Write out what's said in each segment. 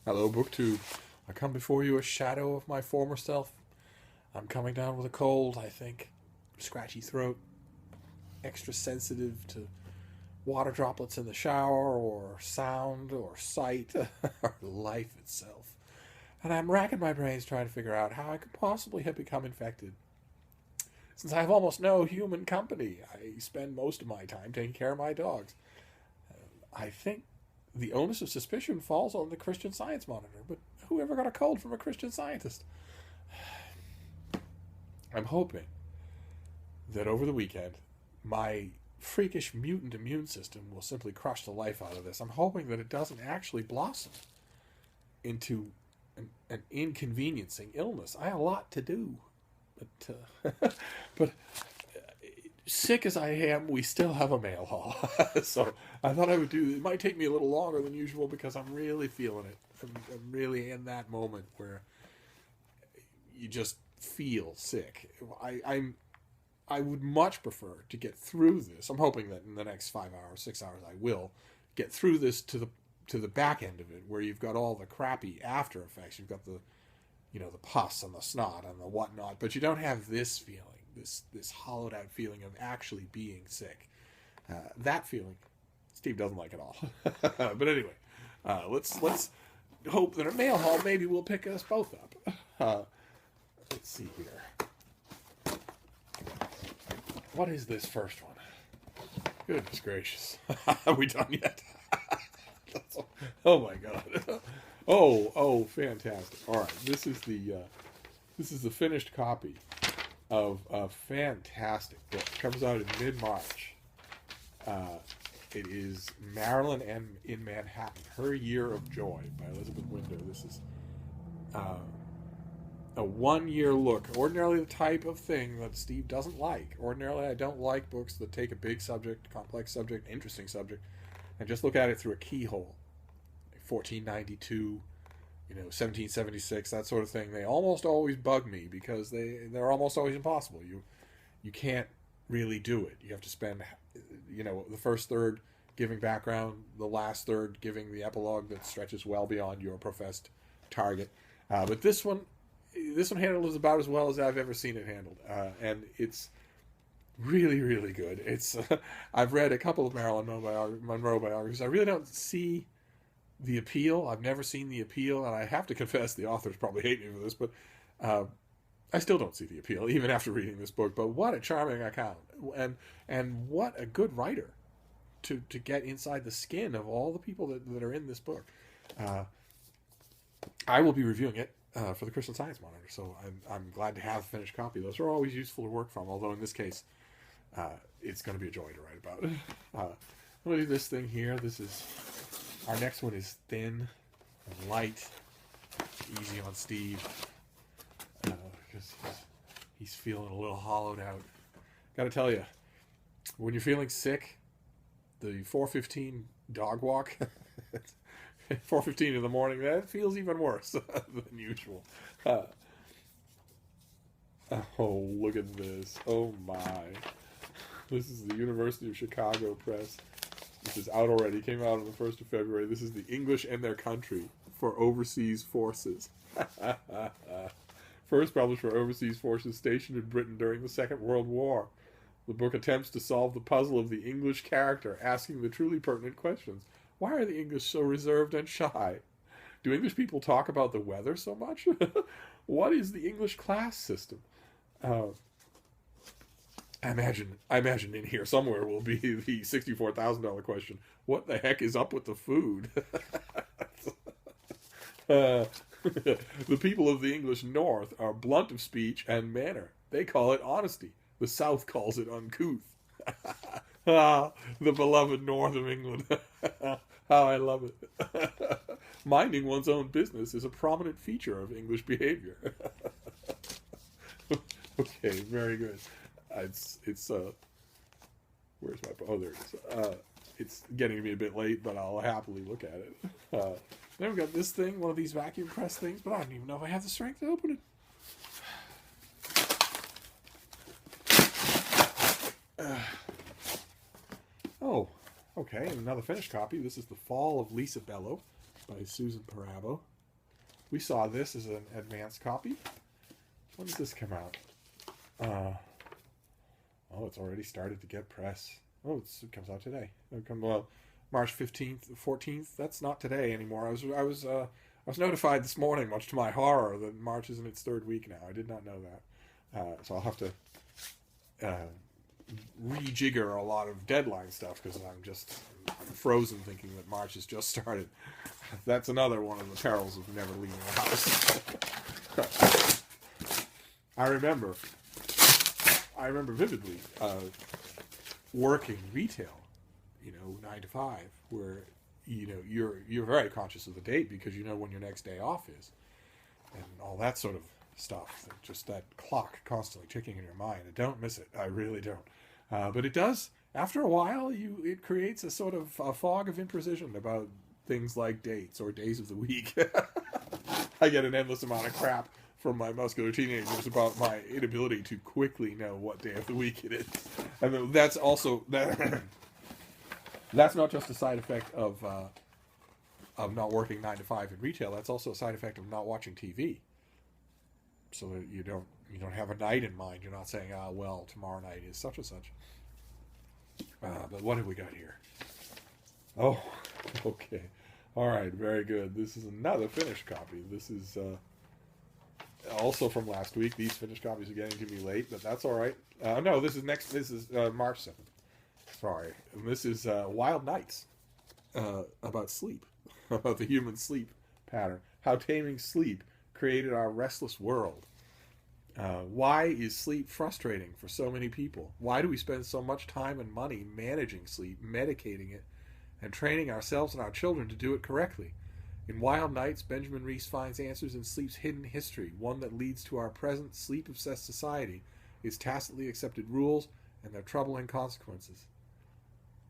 Hello, BookTube. I come before you a shadow of my former self. I'm coming down with a cold, I think. Scratchy throat. Extra sensitive to water droplets in the shower, or sound, or sight, or life itself. And I'm racking my brains trying to figure out how I could possibly have become infected. Since I have almost no human company, I spend most of my time taking care of my dogs. I think the onus of suspicion falls on the Christian Science monitor, but who ever got a cold from a Christian Scientist? I'm hoping that over the weekend, my freakish mutant immune system will simply crush the life out of this. I'm hoping that it doesn't actually blossom into an inconveniencing illness. I have a lot to do, but sick as I am, we still have a mail haul. So I thought I would do. It might take me a little longer than usual because I'm really feeling it. I'm really in that moment where you just feel sick. I would much prefer to get through this. I'm hoping that in the next 5 hours, 6 hours, I will get through this to the back end of it, where you've got all the crappy after effects. You've got the pus and the snot and the whatnot, but you don't have this feeling, this hollowed out feeling of actually being sick. That feeling, Steve doesn't like at all. But anyway, let's hope that a mail haul maybe will pick us both up. Let's see here. What is this first one? Goodness gracious. Are we done yet? Oh my god. Oh, fantastic. All right, this is the finished copy of a fantastic book. It comes out in mid-March. It is Marilyn and in Manhattan, Her Year of Joy by Elizabeth Window. This is a one-year look. Ordinarily the type of thing that Steve doesn't like. Ordinarily I don't like books that take a big subject, complex subject, interesting subject, and just look at it through a keyhole. 1492, 1776, that sort of thing. They almost always bug me because they're almost always impossible. You can't really do it. You have to spend, the first third giving background, the last third giving the epilogue that stretches well beyond your professed target. But this one handles about as well as I've ever seen it handled, and it's really, really good. It's I've read a couple of Marilyn Monroe biographies. I really don't see the appeal. I've never seen the appeal, and I have to confess the authors probably hate me for this, but I still don't see the appeal even after reading this book. But what a charming account, and what a good writer to get inside the skin of all the people that are in this book. I will be reviewing it for the Christian Science Monitor, so I'm glad to have a finished copy. Those are always useful to work from, although in this case, it's going to be a joy to write about. I'm going to do this thing here. Our next one is thin and light, easy on Steve, because he's feeling a little hollowed out. Got to tell you, when you're feeling sick, the 4:15 dog walk, 4:15 in the morning, that feels even worse than usual. Oh, look at this. Oh my. This is the University of Chicago Press. This is out already. Came out on the 1st of February. This is The English and Their Country for Overseas Forces. First published for overseas forces stationed in Britain during the Second World War. The book attempts to solve the puzzle of the English character, asking the truly pertinent questions. Why are the English so reserved and shy? Do English people talk about the weather so much? What is the English class system? I imagine in here somewhere will be the $64,000 question. What the heck is up with the food? The people of the English North are blunt of speech and manner. They call it honesty. The South calls it uncouth. The beloved North of England. How I love it. Minding one's own business is a prominent feature of English behavior. Okay, very good. It's where's my, oh, there it is. It's getting to be a bit late, but I'll happily look at it. Then we've got this thing, one of these vacuum press things, but I don't even know if I have the strength to open it. Okay, and another finished copy. This is The Fall of Lisa Bellow by Susan Parabo. We saw this as an advanced copy. When does this come out? Oh, it's already started to get press. Oh, it comes out today. Well, March 15th, 14th. That's not today anymore. I was notified this morning, much to my horror, that March is in its third week now. I did not know that. So I'll have to rejigger a lot of deadline stuff because I'm frozen thinking that March has just started. That's another one of the perils of never leaving the house. I remember vividly working retail, 9 to 5, where you're very conscious of the date because you know when your next day off is, and all that sort of stuff. Just that clock constantly ticking in your mind. I don't miss it. I really don't. But it does. After a while, it creates a sort of a fog of imprecision about things like dates or days of the week. I get an endless amount of crap from my muscular teenagers about my inability to quickly know what day of the week it is. And that's also that's not just a side effect of not working 9 to 5 in retail. That's also a side effect of not watching TV. So that you don't have a night in mind. You're not saying, well, tomorrow night is such and such. But what have we got here? Oh, okay. All right, very good. This is another finished copy. This is also from last week. These finished copies are getting to me late, but that's all right. No, this is next. This is March 7th. Sorry. And this is Wild Nights, about sleep, about the human sleep pattern, how taming sleep created our restless world. Why is sleep frustrating for so many people? Why do we spend so much time and money managing sleep, medicating it, and training ourselves and our children to do it correctly? In Wild Nights, Benjamin Reese finds answers in sleep's hidden history, one that leads to our present sleep-obsessed society, its tacitly accepted rules, and their troubling consequences.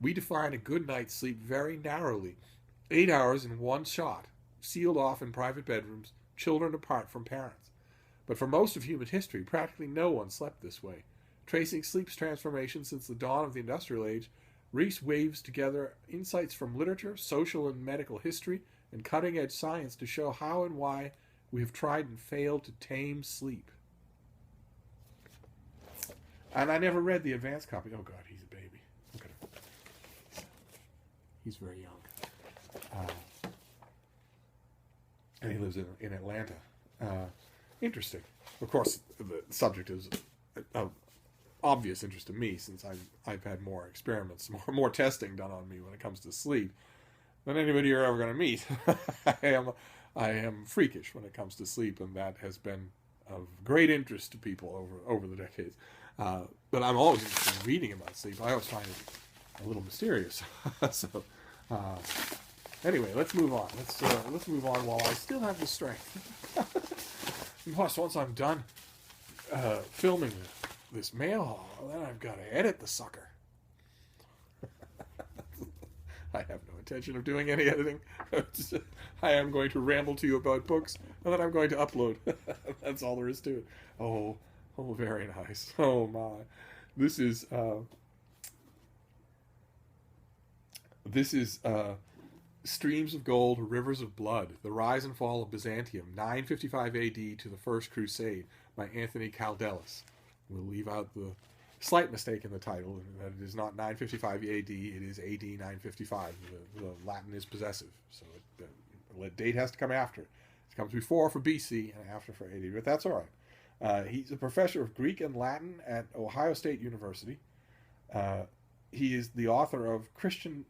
We define a good night's sleep very narrowly. 8 hours in one shot, sealed off in private bedrooms, children apart from parents. But for most of human history, practically no one slept this way. Tracing sleep's transformation since the dawn of the industrial age, Reese waves together insights from literature, social and medical history, and cutting-edge science to show how and why we have tried and failed to tame sleep. And I never read the advanced copy. Oh, God, he's a baby. Look at him. He's very young. And he lives in Atlanta. Interesting. Of course, the subject is of obvious interest to me since I've had more experiments, more testing done on me when it comes to sleep than anybody you're ever going to meet. I am freakish when it comes to sleep, and that has been of great interest to people over the decades. But I'm always interested in reading about sleep. I always find it a little mysterious. So, anyway, let's move on. Let's move on while I still have the strength. And plus, once I'm done filming this mail haul, then I've got to edit the sucker. I have no intention of doing any editing. I am going to ramble to you about books, and then I'm going to upload. That's all there is to it. Oh, very nice. Oh my, this is Streams of Gold, Rivers of Blood: The Rise and Fall of Byzantium, 955 A.D. to the First Crusade, by Anthony Caldelis. We'll leave out the slight mistake in the title, that it is not 955 AD, it is AD 955. The Latin is possessive, so the date has to come after it. It comes before for BC and after for AD, but that's all right. He's a professor of Greek and Latin at Ohio State University. He is the author of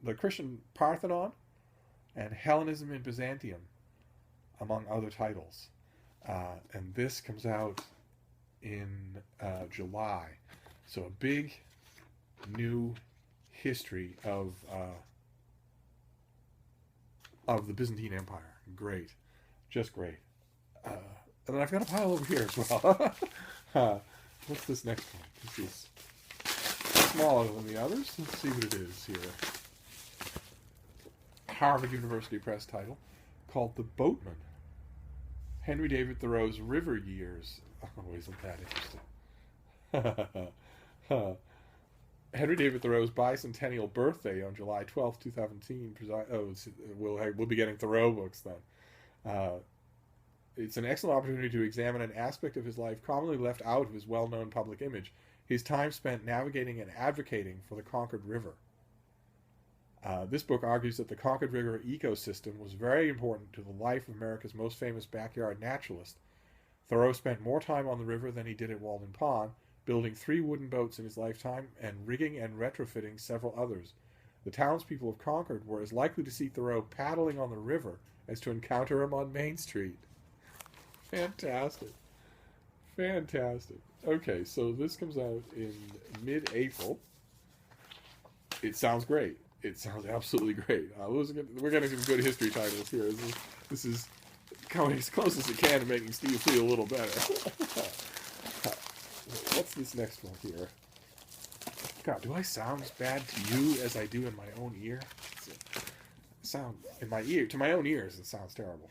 the Christian Parthenon and Hellenism in Byzantium, among other titles. And this comes out in July. So a big new history of the Byzantine Empire. Great. Just great. And then I've got a pile over here as well. What's this next one? This is smaller than the others. Let's see what it is here. Harvard University Press title, called The Boatman. Henry David Thoreau's River Years. Oh, isn't that interesting? Henry David Thoreau's bicentennial birthday on July 12th, 2017. We'll be getting Thoreau books then. It's an excellent opportunity to examine an aspect of his life commonly left out of his well-known public image, his time spent navigating and advocating for the Concord River. This book argues that the Concord River ecosystem was very important to the life of America's most famous backyard naturalist. Thoreau spent more time on the river than he did at Walden Pond, building 3 wooden boats in his lifetime and rigging and retrofitting several others. The townspeople of Concord were as likely to see Thoreau paddling on the river as to encounter him on Main Street. Fantastic. Fantastic. Okay, so this comes out in mid-April. It sounds great. It sounds absolutely great. We're getting some good history titles here. This is coming as close as it can to making Steve feel a little better. What's this next one here? God, do I sound as bad to you as I do in my own ear? Sound in my ear, to my own ears, it sounds terrible.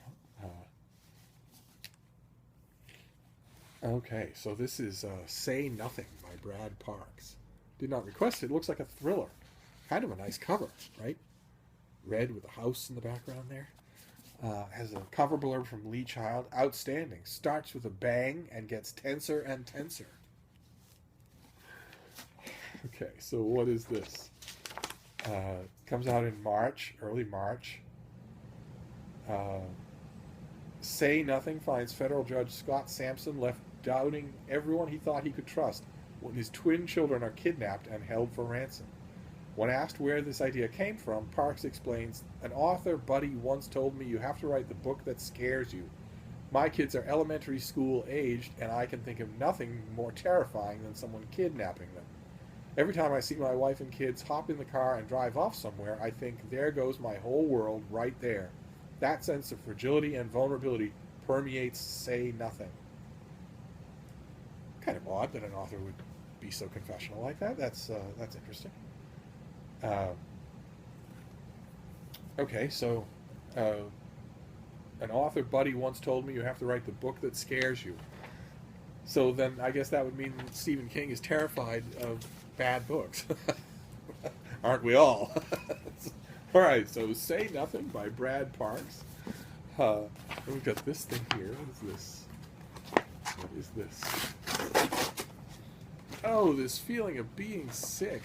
Okay, so this is Say Nothing by Brad Parks. Did not request it. It looks like a thriller. Kind of a nice cover, right? Red with a house in the background there. Has a cover blurb from Lee Child. Outstanding. Starts with a bang and gets tenser and tenser. Okay, so what is this? Comes out in March, early March. Say Nothing finds federal judge Scott Sampson left doubting everyone he thought he could trust when his twin children are kidnapped and held for ransom. When asked where this idea came from, Parks explains, "An author buddy once told me you have to write the book that scares you. My kids are elementary school aged, and I can think of nothing more terrifying than someone kidnapping them. Every time I see my wife and kids hop in the car and drive off somewhere, I think, there goes my whole world right there. That sense of fragility and vulnerability permeates Say Nothing." Kind of odd that an author would be so confessional like that. That's interesting. Okay, so an author buddy once told me you have to write the book that scares you. So then I guess that would mean that Stephen King is terrified of bad books. Aren't we all? All right, so Say Nothing by Brad Parks. We've got this thing here. What is this? What is this? Oh, this feeling of being sick.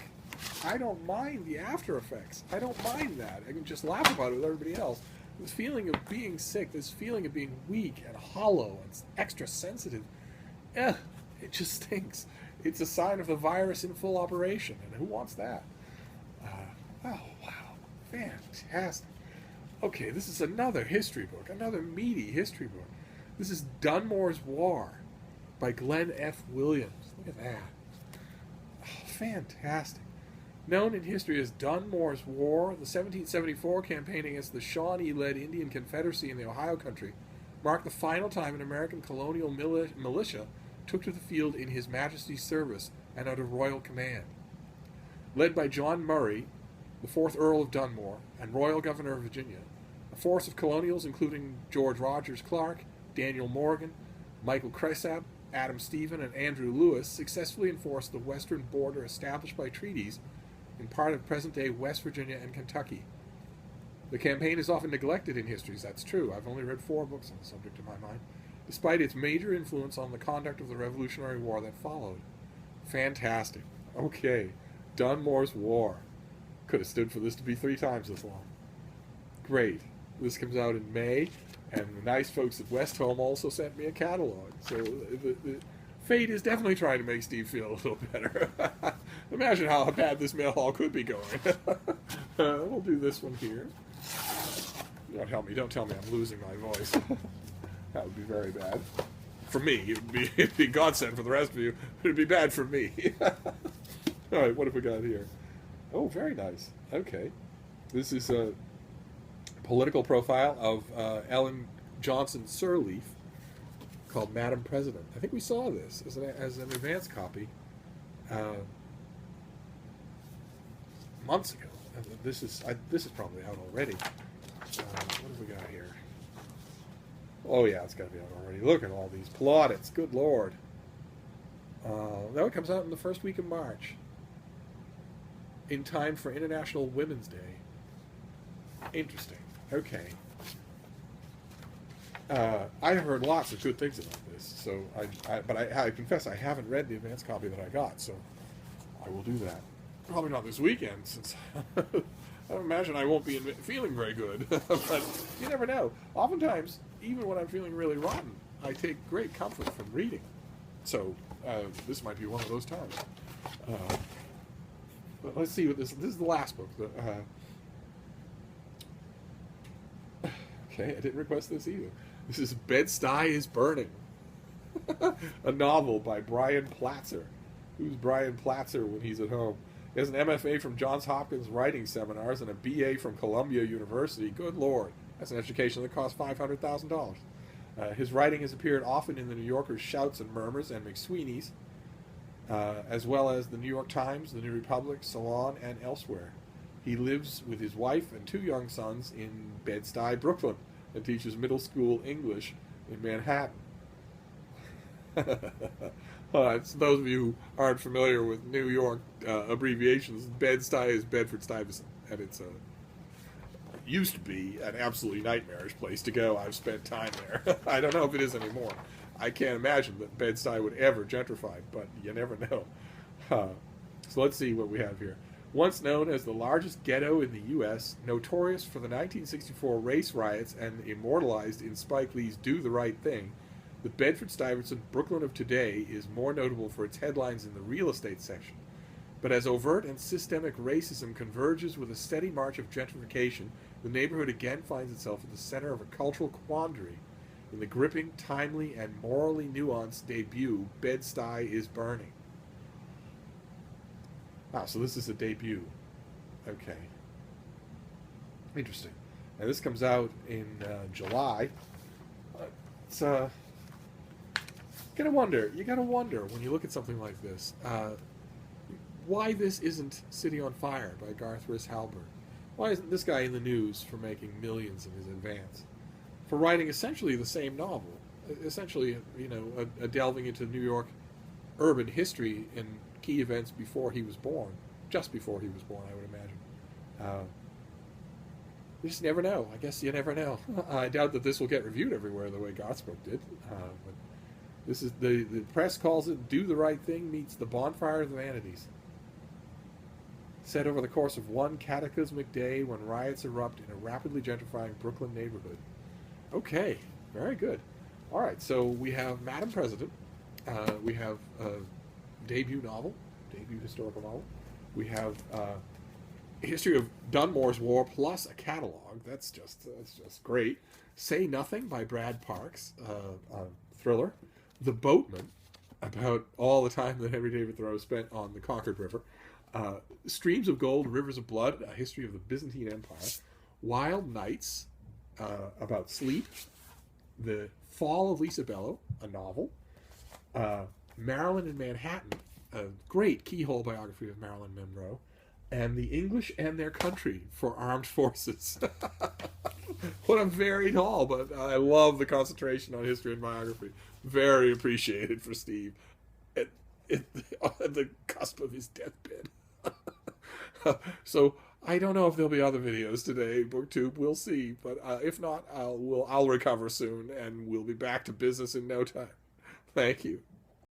I don't mind the after effects. I don't mind that. I can just laugh about it with everybody else. This feeling of being sick, this feeling of being weak and hollow and extra sensitive, it just stinks. It's a sign of the virus in full operation, and who wants that? Oh, wow. Fantastic. Okay, this is another history book, another meaty history book. This is Dunmore's War by Glenn F. Williams. Look at that. Oh, fantastic. Known in history as Dunmore's War, the 1774 campaign against the Shawnee-led Indian Confederacy in the Ohio country marked the final time an American colonial militia took to the field in His Majesty's service and under royal command. Led by John Murray, the 4th Earl of Dunmore, and Royal Governor of Virginia, a force of colonials including George Rogers Clark, Daniel Morgan, Michael Cresap, Adam Stephen, and Andrew Lewis successfully enforced the western border established by treaties in part of present-day West Virginia and Kentucky. The campaign is often neglected in histories, that's true. I've only read 4 books on the subject in my mind, despite its major influence on the conduct of the Revolutionary War that followed. Fantastic. Okay, Dunmore's War. Could have stood for this to be 3 times this long. Great. This comes out in May, and the nice folks at West Home also sent me a catalog. So the fate is definitely trying to make Steve feel a little better. Imagine how bad this mail haul could be going. We'll do this one here. Don't tell me I'm losing my voice. That would be very bad. For me, it'd be godsend for the rest of you. It'd be bad for me. All right, what have we got here? Oh, very nice. Okay. This is a political profile of Ellen Johnson Sirleaf called Madam President. I think we saw this as an advance copy months ago. This is probably out already. What have we got here? Oh yeah, it's got to be out already. Look at all these plaudits. Good Lord. Now it comes out in the first week of March, in time for International Women's Day. Interesting. Okay. I have heard lots of good things about this, so I confess I haven't read the advance copy that I got, so I will do that. Probably not this weekend, since I imagine I won't be feeling very good. But you never know. Oftentimes, even when I'm feeling really rotten, I take great comfort from reading. So this might be one of those times. But let's see what this is. The last book. Okay, I didn't request this either. This is Bed-Stuy is Burning, a novel by Brian Platzer. Who's Brian Platzer when he's at home? He has an MFA from Johns Hopkins Writing Seminars and a BA from Columbia University. Good Lord, that's an education that costs $500,000. His writing has appeared often in the New Yorker's Shouts and Murmurs and McSweeney's, as well as the New York Times, the New Republic, Salon, and elsewhere. He lives with his wife and 2 young sons in Bed-Stuy, Brooklyn, and teaches middle school English in Manhattan. So those of you who aren't familiar with New York abbreviations, Bed-Stuy is Bedford-Stuyvesant, and it's used to be an absolutely nightmarish place to go. I've spent time there. I don't know if it is anymore. I can't imagine that Bed-Stuy would ever gentrify, but you never know. So let's see what we have here. Once known as the largest ghetto in the U.S., notorious for the 1964 race riots and immortalized in Spike Lee's Do the Right Thing, the Bedford-Stuyvesant Brooklyn of today is more notable for its headlines in the real estate section. But as overt and systemic racism converges with a steady march of gentrification, the neighborhood again finds itself at the center of a cultural quandary. In the gripping, timely, and morally nuanced debut, Bed-Stuy is Burning. Ah, so this is a debut. Okay. Interesting. And this comes out in July. It's you gotta wonder when you look at something like this, why this isn't City on Fire by Garth Halbert. Why isn't this guy in the news for making millions in his advance? For writing essentially the same novel, essentially, a delving into New York urban history and key events before he was born, just before he was born, I would imagine. You just never know. I guess you never know. I doubt that this will get reviewed everywhere the way Garth's book did. But this is the press calls it Do the Right Thing meets The Bonfire of the Vanities. Set over the course of one cataclysmic day when riots erupt in a rapidly gentrifying Brooklyn neighborhood. Okay, very good. All right, so we have Madam President. We have a debut historical novel. We have history of Dunmore's War plus a catalog. That's just great. Say Nothing by Brad Parks, thriller. The Boatman, about all the time that Henry David Thoreau spent on the Concord River. Streams of Gold, Rivers of Blood, a history of the Byzantine Empire. Wild Nights, about sleep. The Fall of Lisa Bellow, a novel. Marilyn and Manhattan, a great keyhole biography of Marilyn Monroe. And The English and Their Country for Armed Forces. What a varied haul, but I love the concentration on history and biography. Very appreciated for Steve at the cusp of his deathbed. So I don't know if there'll be other videos today, BookTube. We'll see, but if not, I'll recover soon, and we'll be back to business in no time. Thank you.